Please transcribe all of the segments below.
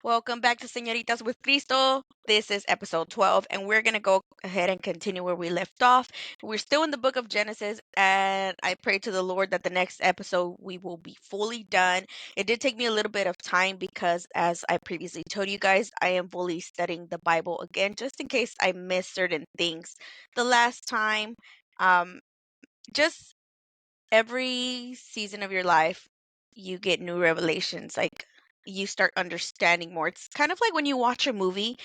Welcome back to Señoritas with Cristo. This is episode 12, and we're going to go ahead and continue where we left off. We're still in the book of Genesis, and I pray to the Lord that the next episode we will be fully done. It did take me a little bit of time because, as I previously told you guys, I am fully studying the Bible again, just in case I missed certain things the last time. Um, just every season of your life, you get new revelations. Like, you start understanding more. It's kind of like when you watch a movie.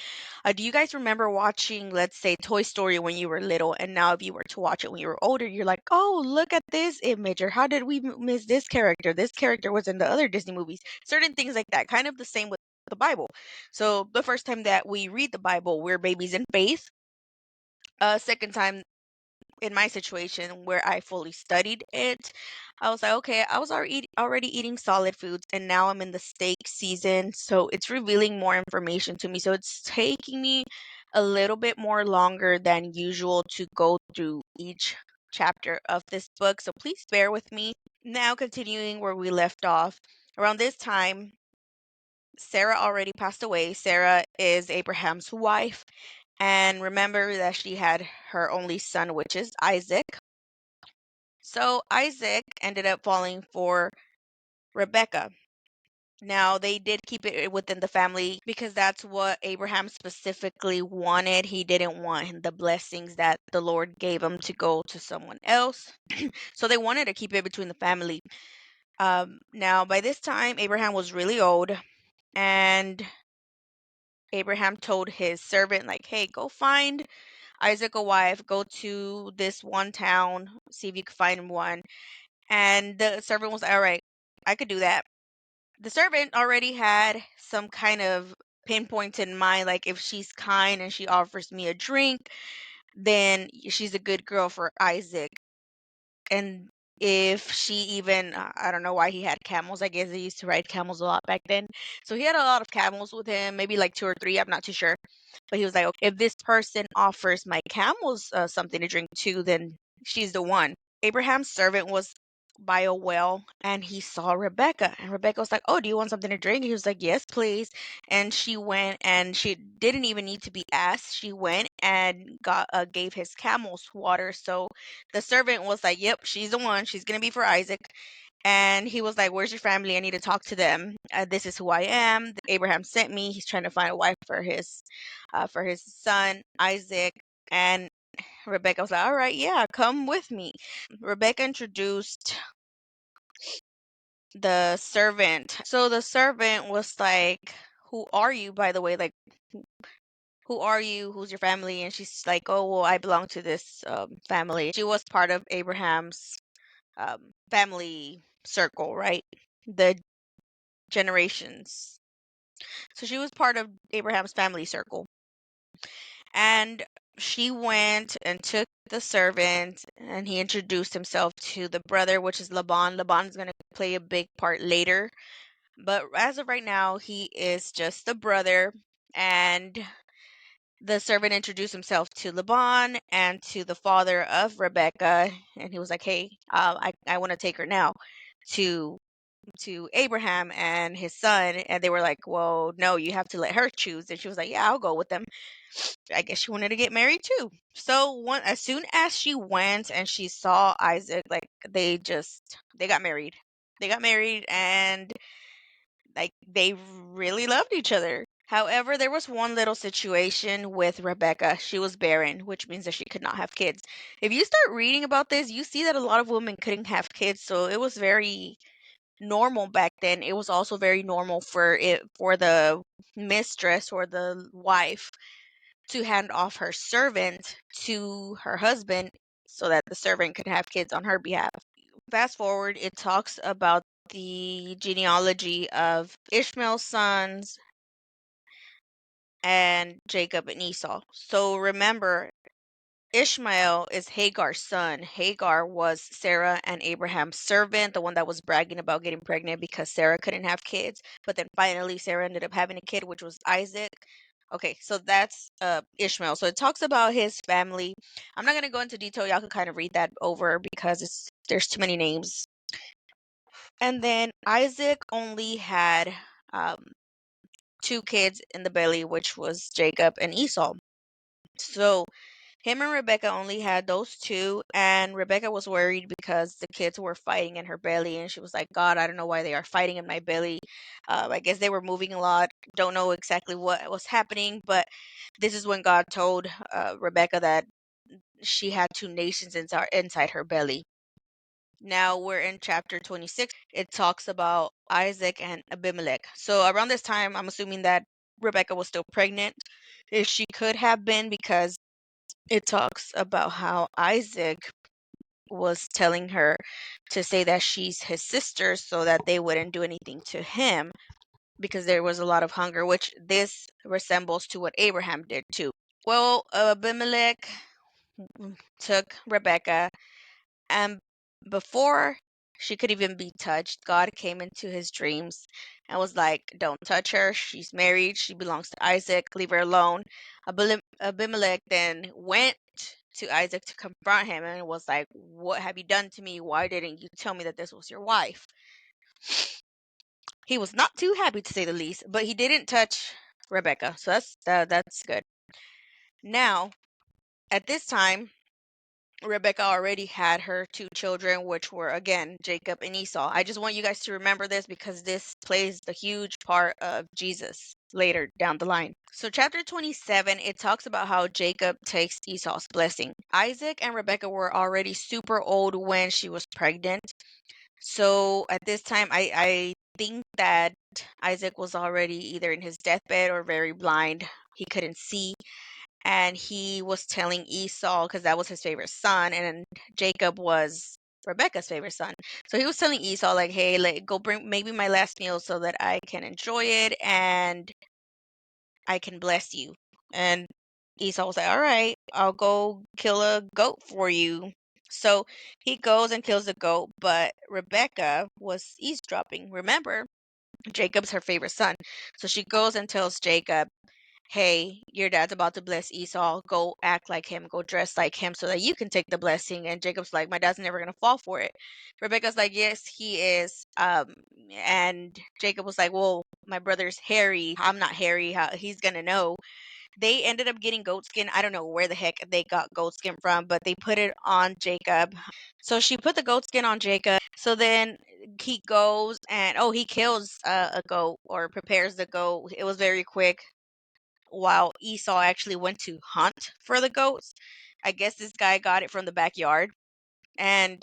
Do you guys remember watching, let's say, Toy Story when you were little, and now if you were to watch it when you were older, you're like, oh, look at this image, or how did we miss this character? This character was in the other Disney movies. Certain things like that. Kind of the same with the Bible. So the first time that we read the Bible, we're babies in faith. Second time, in my situation where I fully studied it, I was like, okay, I was already eating solid foods, and now I'm in the steak season, so it's revealing more information to me. So it's taking me a little bit more longer than usual to go through each chapter of this book. So please bear with me. Now, continuing where we left off, around this time, Sarah already passed away. Sarah is Abraham's wife. And remember that she had her only son, which is Isaac. So Isaac ended up falling for Rebecca. Now, they did keep it within the family because that's what Abraham specifically wanted. He didn't want the blessings that the Lord gave him to go to someone else. So they wanted to keep it between the family. Now, by this time, Abraham was really old, and Abraham told his servant, like, hey, go find Isaac a wife, go to this one town, see if you can find him one. And the servant was like, all right, I could do that. The servant already had some kind of pinpoint in mind, like if she's kind and she offers me a drink, then she's a good girl for Isaac. And if she even, I don't know why he had camels. I guess they used to ride camels a lot back then. So he had a lot of camels with him, maybe like two or three. I'm not too sure. But he was like, okay, if this person offers my camels something to drink too, then she's the one. Abraham's servant was by a well, and he saw Rebecca. And Rebecca was like, oh, do you want something to drink? He was like, yes, please. And she went, and she didn't even need to be asked. She went and gave his camels water. So the servant was like, yep, she's the one. She's going to be for Isaac. And he was like, where's your family? I need to talk to them. This is who I am. Abraham sent me. He's trying to find a wife for his son, Isaac. And Rebecca was like, all right, yeah, come with me. Rebecca introduced the servant. So the servant was like, who are you, by the way? Like, who are you? Who's your family? And she's like, oh, well, I belong to this family. She was part of Abraham's family circle, right? The generations. So she was part of Abraham's family circle. And she went and took the servant, and he introduced himself to the brother, which is Laban. Laban's going to play a big part later. But as of right now, he is just the brother. And the servant introduced himself to Laban and to the father of Rebecca. And he was like, hey, I want to take her now to Abraham and his son. And they were like, well, no, you have to let her choose. And she was like, yeah, I'll go with them. I guess she wanted to get married too. So as soon as she went and she saw Isaac, like they got married. They got married, and like they really loved each other. However, there was one little situation with Rebecca. She was barren, which means that she could not have kids. If you start reading about this, you see that a lot of women couldn't have kids, so it was very normal back then. It was also very normal for the mistress or the wife to hand off her servant to her husband so that the servant could have kids on her behalf. Fast forward, it talks about the genealogy of Ishmael's sons and Jacob and Esau. So remember, Ishmael is Hagar's son. Hagar was Sarah and Abraham's servant, the one that was bragging about getting pregnant because Sarah couldn't have kids. But then finally, Sarah ended up having a kid, which was Isaac. Okay, so that's Ishmael. So it talks about his family. I'm not going to go into detail. Y'all can kind of read that over because there's too many names. And then Isaac only had two kids in the belly, which was Jacob and Esau. So him and Rebecca only had those two, and Rebecca was worried because the kids were fighting in her belly, and she was like, God, I don't know why they are fighting in my belly. I guess they were moving a lot. Don't know exactly what was happening, but this is when God told Rebecca that she had two nations inside her belly. Now we're in chapter 26. It talks about Isaac and Abimelech. So around this time, I'm assuming that Rebecca was still pregnant, if she could have been, because it talks about how Isaac was telling her to say that she's his sister so that they wouldn't do anything to him because there was a lot of hunger, which this resembles to what Abraham did too. Well, Abimelech took Rebecca, and before she could even be touched, God came into his dreams and was like, don't touch her. She's married. She belongs to Isaac. Leave her alone. Abimelech then went to Isaac to confront him and was like, what have you done to me? Why didn't you tell me that this was your wife? He was not too happy, to say the least, but he didn't touch Rebecca. So that's good. Now, at this time, Rebecca already had her two children, which were, again, Jacob and Esau. I just want you guys to remember this because this plays the huge part of Jesus later down the line. So chapter 27, it talks about how Jacob takes Esau's blessing. Isaac and Rebecca were already super old when she was pregnant. So at this time, I think that Isaac was already either in his deathbed or very blind. He couldn't see, and he was telling Esau, because that was his favorite son, and Jacob was Rebecca's favorite son. So he was telling Esau, like, hey, like, go bring maybe my last meal so that I can enjoy it and I can bless you. And Esau was like, all right, I'll go kill a goat for you. So he goes and kills the goat, but Rebecca was eavesdropping. Remember, Jacob's her favorite son. So she goes and tells Jacob, hey, your dad's about to bless Esau. Go act like him. Go dress like him so that you can take the blessing. And Jacob's like, my dad's never going to fall for it. Rebecca's like, yes, he is. And Jacob was like, well, my brother's hairy. I'm not hairy. How, he's going to know. They ended up getting goat skin. I don't know where the heck they got goat skin from, but they put it on Jacob. So she put the goat skin on Jacob. So then he goes and, oh, he kills a goat or prepares the goat. It was very quick, while Esau actually went to hunt for the goats. I guess this guy got it from the backyard, and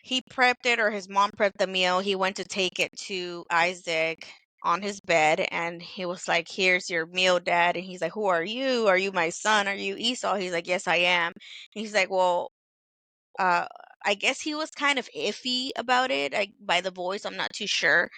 he prepped it, or his mom prepped the meal. He went to take it to Isaac on his bed, and he was like, here's your meal, Dad. And he's like, who are you? Are you my son? Are you Esau? He's like, yes, I am. And he's like, well, uh I guess he was kind of iffy about it, by the voice. I'm not too sure.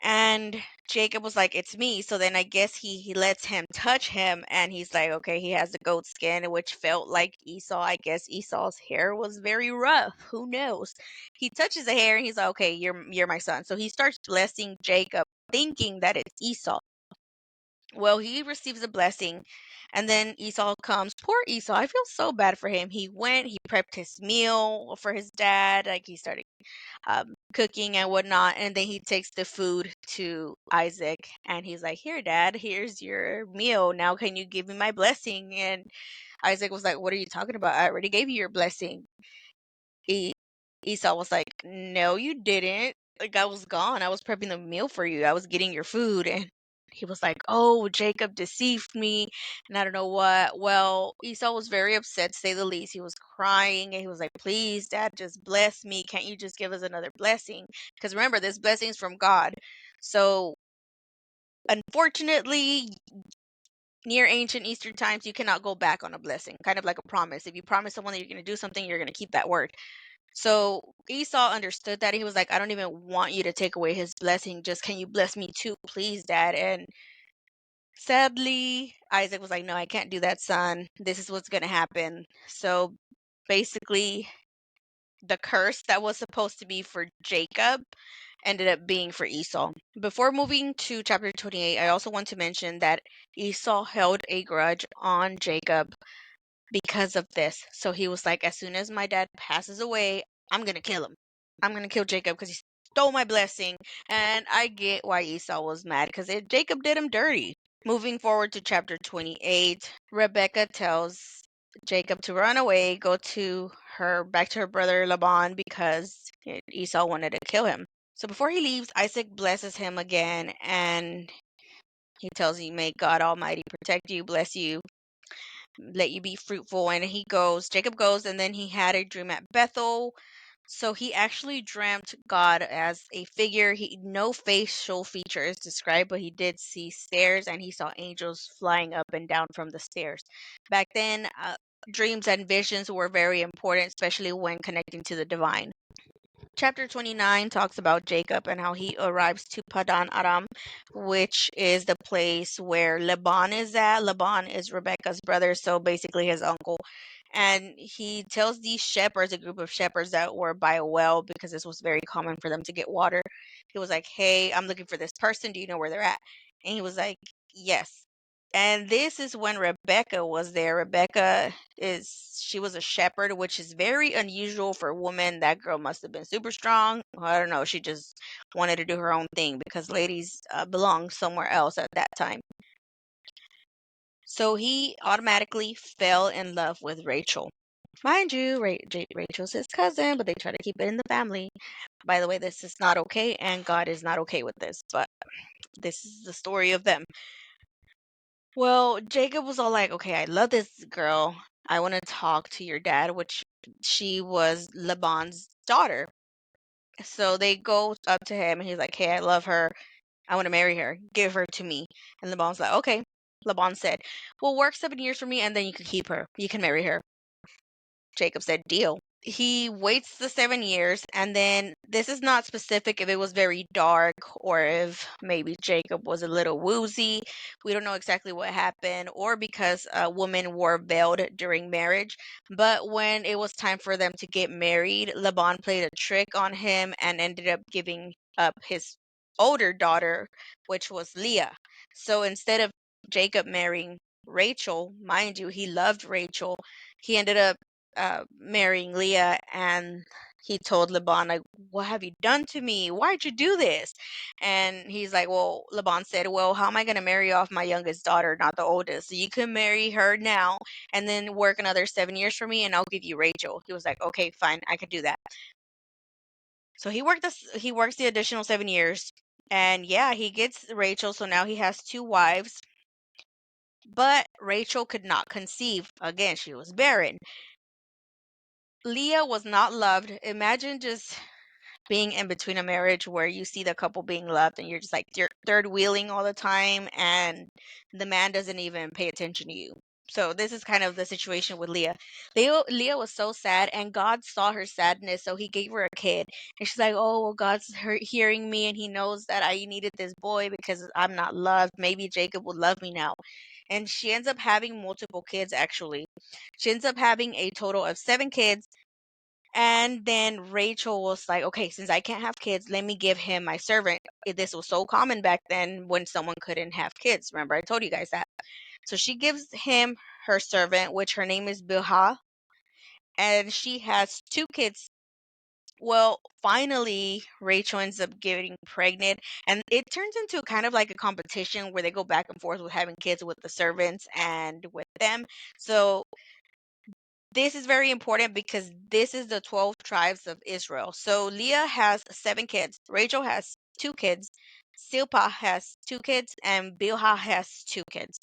And Jacob was like, it's me. So then I guess he lets him touch him, and he's like, okay, he has the goat skin, which felt like Esau. I guess Esau's hair was very rough. Who knows? He touches the hair and he's like, okay, you're my son. So he starts blessing Jacob, thinking that it's Esau. Well, he receives a blessing, and then Esau comes. Poor Esau. I feel so bad for him. He went, he prepped his meal for his dad. Like, he started cooking and whatnot. And then he takes the food to Isaac, and he's like, here, Dad, here's your meal. Now, can you give me my blessing? And Isaac was like, what are you talking about? I already gave you your blessing. E- Esau was like, no, you didn't. Like, I was gone. I was prepping the meal for you. I was getting your food. And he was like, oh, Jacob deceived me, and I don't know what. Well, Esau was very upset, to say the least. He was crying, and he was like, please, Dad, just bless me. Can't you just give us another blessing? Because remember, this blessing is from God. So, unfortunately, near ancient Eastern times, you cannot go back on a blessing, kind of like a promise. If you promise someone that you're going to do something, you're going to keep that word. So Esau understood that. He was like, I don't even want you to take away his blessing. Just, can you bless me too, please, Dad? And sadly, Isaac was like, no, I can't do that, son. This is what's going to happen. So basically, the curse that was supposed to be for Jacob ended up being for Esau. Before moving to chapter 28, I also want to mention that Esau held a grudge on Jacob because of this. So he was like, as soon as my dad passes away, I'm going to kill him. I'm going to kill Jacob because he's stole my blessing. And I get why Esau was mad because Jacob did him dirty. Moving forward to chapter 28, Rebecca tells Jacob to run away, go to back to her brother Laban because Esau wanted to kill him. So before he leaves, Isaac blesses him again and he tells him, may God Almighty protect you, bless you, let you be fruitful. And Jacob goes, and then he had a dream at Bethel. So he actually dreamt God as a figure. No facial feature is described, but he did see stairs and he saw angels flying up and down from the stairs. Back then, dreams and visions were very important, especially when connecting to the divine. Chapter 29 talks about Jacob and how he arrives to Padan Aram, which is the place where Laban is at. Laban is Rebecca's brother, so basically his uncle. And he tells these shepherds, a group of shepherds that were by a well, because this was very common for them to get water. He was like, hey, I'm looking for this person. Do you know where they're at? And he was like, yes. And this is when Rebecca was there. She was a shepherd, which is very unusual for a woman. That girl must have been super strong. I don't know. She just wanted to do her own thing because ladies belonged somewhere else at that time. So he automatically fell in love with Rachel. Mind you, Rachel's his cousin, but they try to keep it in the family. By the way, this is not okay, and God is not okay with this, but this is the story of them. Well, Jacob was all like, okay, I love this girl. I want to talk to your dad, which she was Laban's daughter. So they go up to him and he's like, hey, I love her. I want to marry her. Give her to me. And Laban's like, okay. Laban said, well, work 7 years for me and then you can keep her. You can marry her. Jacob said, deal. He waits the 7 years, and then this is not specific if it was very dark or if maybe Jacob was a little woozy. We don't know exactly what happened, or because women were veiled during marriage. But when it was time for them to get married, Laban played a trick on him and ended up giving up his older daughter, which was Leah. So instead of Jacob marrying Rachel, mind you, he loved Rachel. He ended up marrying Leah, and he told Laban, like, what have you done to me? Why'd you do this? And he's like, well, Laban said, well, how am I going to marry off my youngest daughter, not the oldest? So you can marry her now and then work another 7 years for me and I'll give you Rachel. He was like, okay, fine, I could do that. So he works the additional 7 years, and yeah, he gets Rachel. So now he has two wives, but Rachel could not conceive. Again, she was barren. Leah was not loved. Imagine just being in between a marriage where you see the couple being loved and you're just like third wheeling all the time and the man doesn't even pay attention to you. So this is kind of the situation with Leah. Leah was so sad and God saw her sadness, so he gave her a kid. And she's like, oh, well, God's hearing me and he knows that I needed this boy because I'm not loved. Maybe Jacob will love me now. And she ends up having multiple kids, actually. She ends up having a total of 7 kids. And then Rachel was like, okay, since I can't have kids, let me give him my servant. This was so common back then when someone couldn't have kids. Remember, I told you guys that. So she gives him her servant, which her name is Bilhah, and she has 2 kids. Well, finally, Rachel ends up getting pregnant, and it turns into kind of like a competition where they go back and forth with having kids with the servants and with them. So this is very important because this is the 12 tribes of Israel. So Leah has 7 kids, Rachel has 2 kids, Silpah has 2 kids, and Bilhah has 2 kids.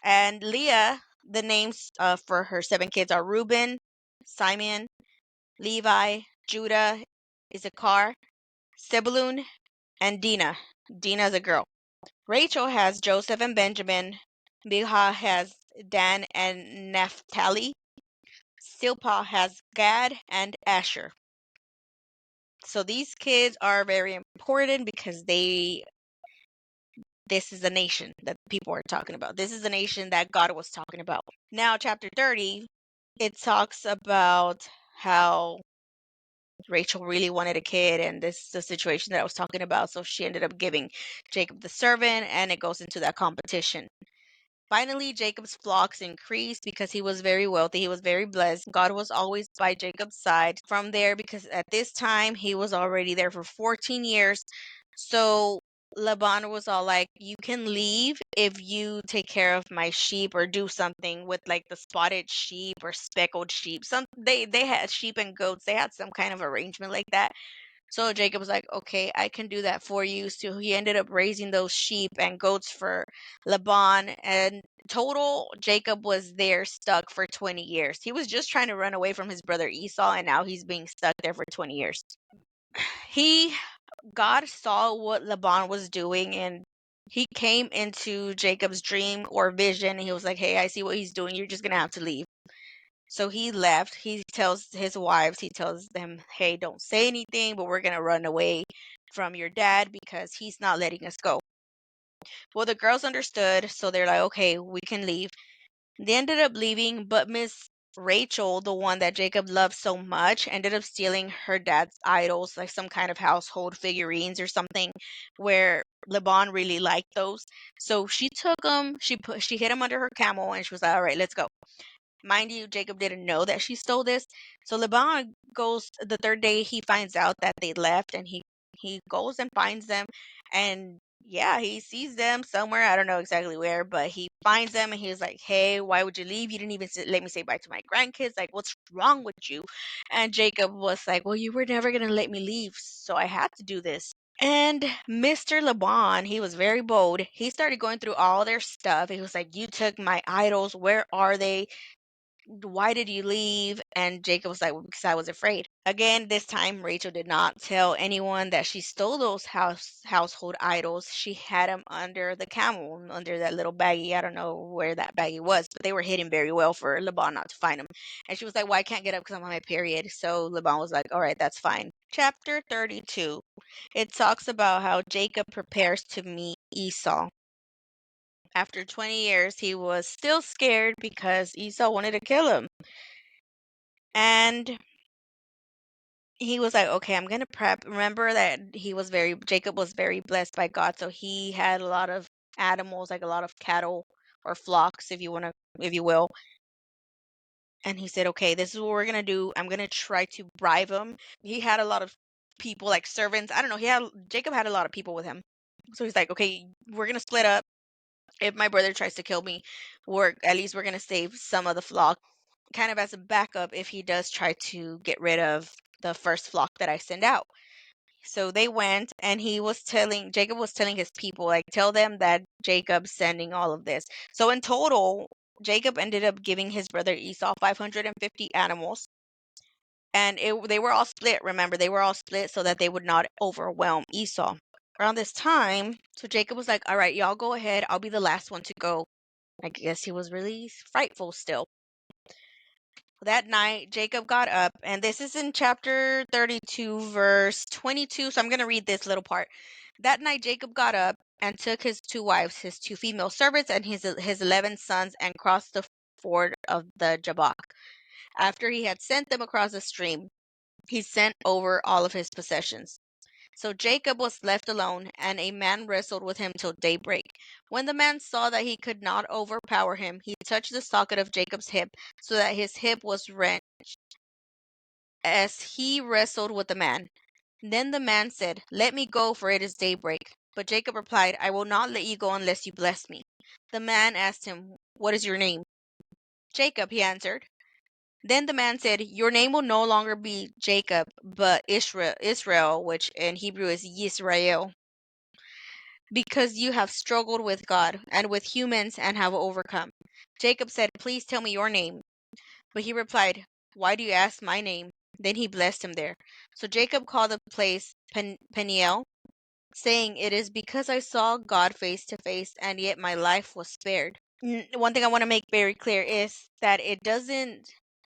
And Leah, the names for her 7 kids are Reuben, Simeon, Levi, Judah, Issachar, Zebulun, and Dinah. Dinah is a girl. Rachel has Joseph and Benjamin. Bilhah has Dan and Naphtali. Silpah has Gad and Asher. So these kids are very important because this is the nation that people are talking about. This is the nation that God was talking about. Now, chapter 30, it talks about how Rachel really wanted a kid, and this is the situation that I was talking about. So she ended up giving Jacob the servant, and it goes into that competition. Finally, Jacob's flocks increased because he was very wealthy. He was very blessed. God was always by Jacob's side from there because at this time he was already there for 14 years. So Laban was all like, "You can leave if you take care of my sheep or do something with like the spotted sheep or speckled sheep." Some they had sheep and goats. They had some kind of arrangement like that. So Jacob was like, "Okay, I can do that for you." So he ended up raising those sheep and goats for Laban. And total, Jacob was there stuck for 20 years. He was just trying to run away from his brother Esau, and now he's being stuck there for 20 years. He, God saw what Laban was doing, and he came into Jacob's dream or vision. And he was like, "Hey, I see what he's doing. You're just going to have to leave." So he left. He tells his wives, he tells them, "Hey, don't say anything, but we're going to run away from your dad because he's not letting us go." Well, the girls understood, so they're like, "Okay, we can leave." They ended up leaving, but Miss Rachel, the one that Jacob loved so much, ended up stealing her dad's idols, like some kind of household figurines or something, where Laban really liked those. So she took them, she hid them under her camel, and she was like, "All right, let's go." Mind you, Jacob didn't know that she stole this. So Laban goes the third day, he finds out that they left, and he goes and finds them. And yeah, he sees them somewhere. I don't know exactly where, but he finds them and he's like, "Hey, why would you leave? You didn't even let me say bye to my grandkids. Like, what's wrong with you?" And Jacob was like, "Well, you were never going to let me leave, so I had to do this." And Mr. Laban, he was very bold. He started going through all their stuff. He was like, "You took my idols. Where are they? Why did you leave?" And Jacob was like, "Well, because I was afraid." Again, this time Rachel did not tell anyone that she stole those household idols. She had them under the camel, under that little baggie. I don't know where that baggie was, but they were hidden very well for Laban not to find them. And she was like, "Well, I can't get up because I'm on my period." So Laban was like, "All right, that's fine." Chapter 32. It talks about how Jacob prepares to meet Esau. After 20 years, he was still scared because Esau wanted to kill him. And he was like, "Okay, I'm going to prep." Remember that Jacob was very blessed by God. So he had a lot of animals, like a lot of cattle or flocks, if you will. And he said, "Okay, this is what we're going to do. I'm going to try to bribe him." He had a lot of people, like servants. I don't know. Jacob had a lot of people with him. So he's like, "Okay, we're going to split up. If my brother tries to kill me, at least we're going to save some of the flock, kind of as a backup if he does try to get rid of the first flock that I send out." So they went, and Jacob was telling his people, like, "Tell them that Jacob's sending all of this." So in total, Jacob ended up giving his brother Esau 550 animals. And they were all split. Remember, they were all split so that they would not overwhelm Esau. Around this time, so Jacob was like, "All right, y'all go ahead. I'll be the last one to go." I guess he was really frightful still. That night, Jacob got up, and this is in chapter 32, verse 22. So I'm going to read this little part. That night, Jacob got up and took his two wives, his two female servants, and his 11 sons, and crossed the ford of the Jabbok. After he had sent them across the stream, he sent over all of his possessions. So Jacob was left alone, and a man wrestled with him till daybreak. When the man saw that he could not overpower him, he touched the socket of Jacob's hip, so that his hip was rent as he wrestled with the man. Then the man said, "Let me go, for it is daybreak." But Jacob replied, "I will not let you go unless you bless me." The man asked him, "What is your name?" "Jacob," he answered. Then the man said, "Your name will no longer be Jacob, but Israel, which in Hebrew is Yisrael, because you have struggled with God and with humans and have overcome." Jacob said, "Please tell me your name." But he replied, "Why do you ask my name?" Then he blessed him there. So Jacob called the place Peniel, saying, "It is because I saw God face to face, and yet my life was spared." One thing I want to make very clear is that it doesn't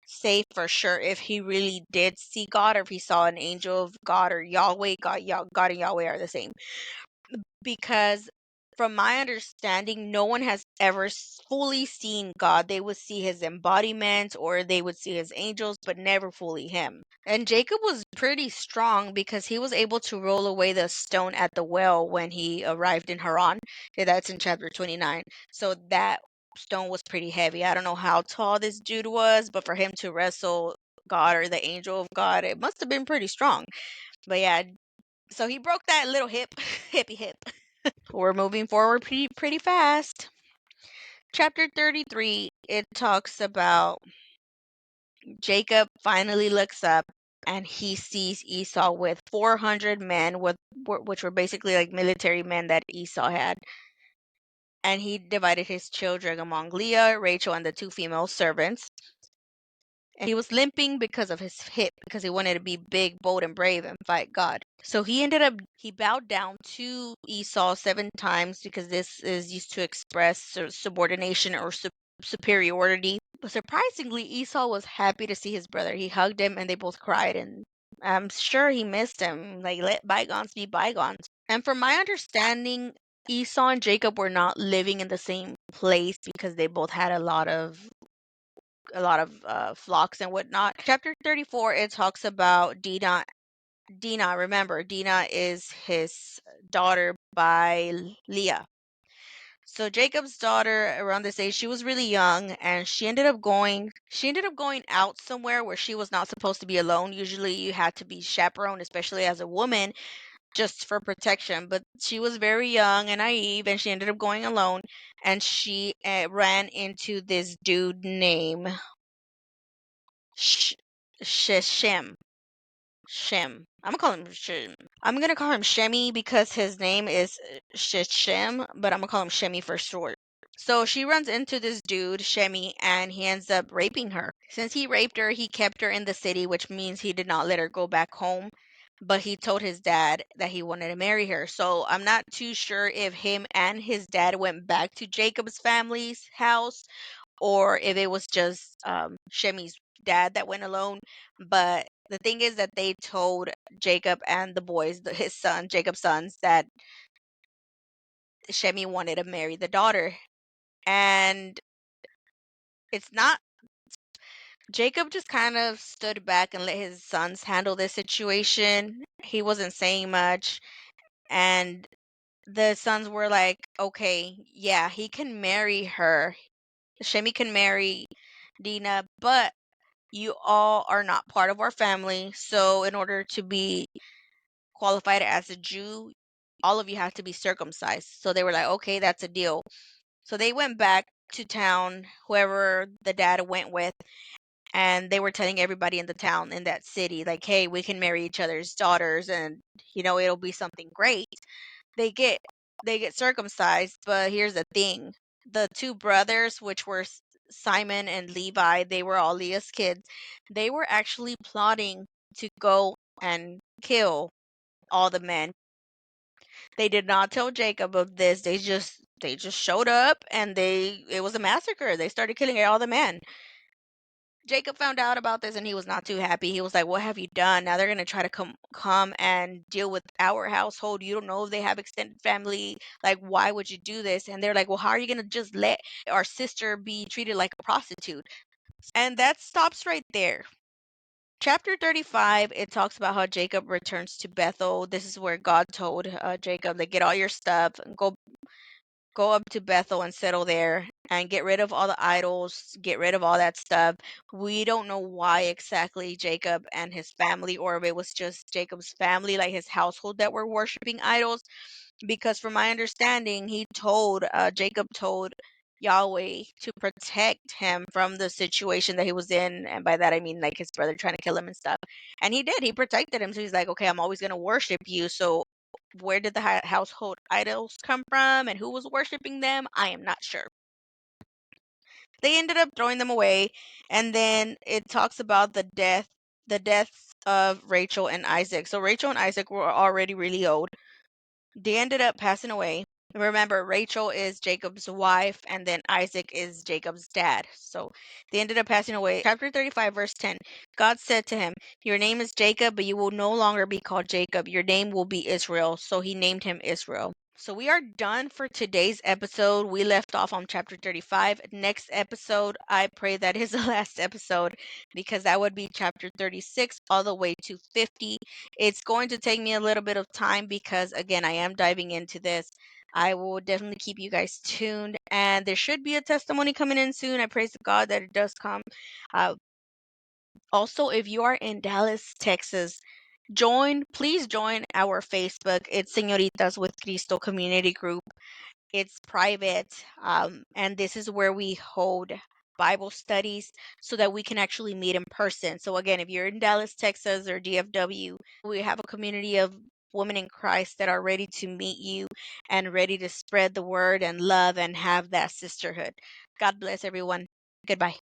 say for sure if he really did see God or if he saw an angel of God or Yahweh. God and Yahweh are the same. Because from my understanding, no one has ever fully seen God. They would see his embodiment or they would see his angels, but never fully him. And Jacob was pretty strong because he was able to roll away the stone at the well when he arrived in Haran. Yeah, that's in chapter 29. So that stone was pretty heavy. I don't know how tall this dude was, but for him to wrestle God or the angel of God, it must have been pretty strong. But yeah, so he broke that little hip, hippie hip. We're moving forward pretty fast. Chapter 33, it talks about Jacob finally looks up and he sees Esau with 400 men, which were basically like military men that Esau had. And he divided his children among Leah, Rachel, and the two female servants. And he was limping because of his hip, because he wanted to be big, bold, and brave and fight God. So he bowed down to Esau 7 times, because this is used to express subordination or superiority. But surprisingly, Esau was happy to see his brother. He hugged him and they both cried, and I'm sure he missed him. Like, let bygones be bygones. And from my understanding, Esau and Jacob were not living in the same place because they both had a lot of flocks and whatnot. Chapter 34, it talks about Dinah. Dinah, remember, Dinah is his daughter by Leah. So Jacob's daughter, around this age, she was really young, and she ended up going out somewhere where she was not supposed to be alone. Usually you had to be chaperoned, especially as a woman, just for protection. But she was very young and naive, and she ended up going alone, and she ran into this dude named Sh- Shem. Shem. I'm gonna call him Shemi because his name is Shem, but I'm gonna call him Shemi for short. So she runs into this dude, Shemi, and he ends up raping her. Since he raped her, he kept her in the city, which means he did not let her go back home. But he told his dad that he wanted to marry her. So I'm not too sure if him and his dad went back to Jacob's family's house, or if it was just Shemi's dad that went alone. But the thing is that they told Jacob and the boys, his son, Jacob's sons, that Shemi wanted to marry the daughter. And it's not, Jacob just kind of stood back and let his sons handle this situation. He wasn't saying much. And the sons were like, okay, yeah, he can marry her. Shemi can marry Dina, but you all are not part of our family. So in order to be qualified as a Jew, all of you have to be circumcised. So they were like, okay, that's a deal. So they went back to town, whoever the dad went with, and they were telling everybody in the town, in that city, like, hey, we can marry each other's daughters, and it'll be something great. They get they get circumcised, but here's the thing. The two brothers, which were Simon and Levi, they were all Leah's kids. They were actually plotting to go and kill all the men. They did not tell Jacob of this. They just showed up, and it was a massacre. They started killing all the men. Jacob found out about this and he was not too happy. He was like, "What have you done? Now they're gonna try to come and deal with our household. You don't know if they have extended family. Like, why would you do this?" And they're like, "Well, how are you gonna just let our sister be treated like a prostitute?" And that stops right there. Chapter 35, it talks about how Jacob returns to Bethel. This is where God told Jacob, like, get all your stuff and go up to Bethel and settle there and get rid of all the idols, get rid of all that stuff. We don't know why exactly Jacob and his family, or if it was just Jacob's family, like his household, that were worshiping idols. Because from my understanding, Jacob told Yahweh to protect him from the situation that he was in. And by that, I mean like his brother trying to kill him and stuff. And he did. He protected him. So he's like, okay, I'm always going to worship you. So where did the household idols come from and who was worshiping them? I am not sure. They ended up throwing them away, and then it talks about the deaths of Rachel and Isaac. So Rachel and Isaac were already really old. They ended up passing away. Remember, Rachel is Jacob's wife, and then Isaac is Jacob's dad. So they ended up passing away. Chapter 35, verse 10. God said to him, "Your name is Jacob, but you will no longer be called Jacob. Your name will be Israel." So he named him Israel. So we are done for today's episode. We left off on chapter 35. Next episode, I pray that is the last episode, because that would be chapter 36 all the way to 50. It's going to take me a little bit of time because, again, I am diving into this. I will definitely keep you guys tuned. And there should be a testimony coming in soon. I praise God that it does come. Uh, Also, if you are in Dallas, Texas, please join our Facebook. It's Señoritas with Cristo Community Group. It's private, and this is where we hold Bible studies so that we can actually meet in person. So again, if you're in Dallas, Texas, or DFW, we have a community of women in Christ that are ready to meet you and ready to spread the word and love and have that sisterhood. God bless everyone. Goodbye.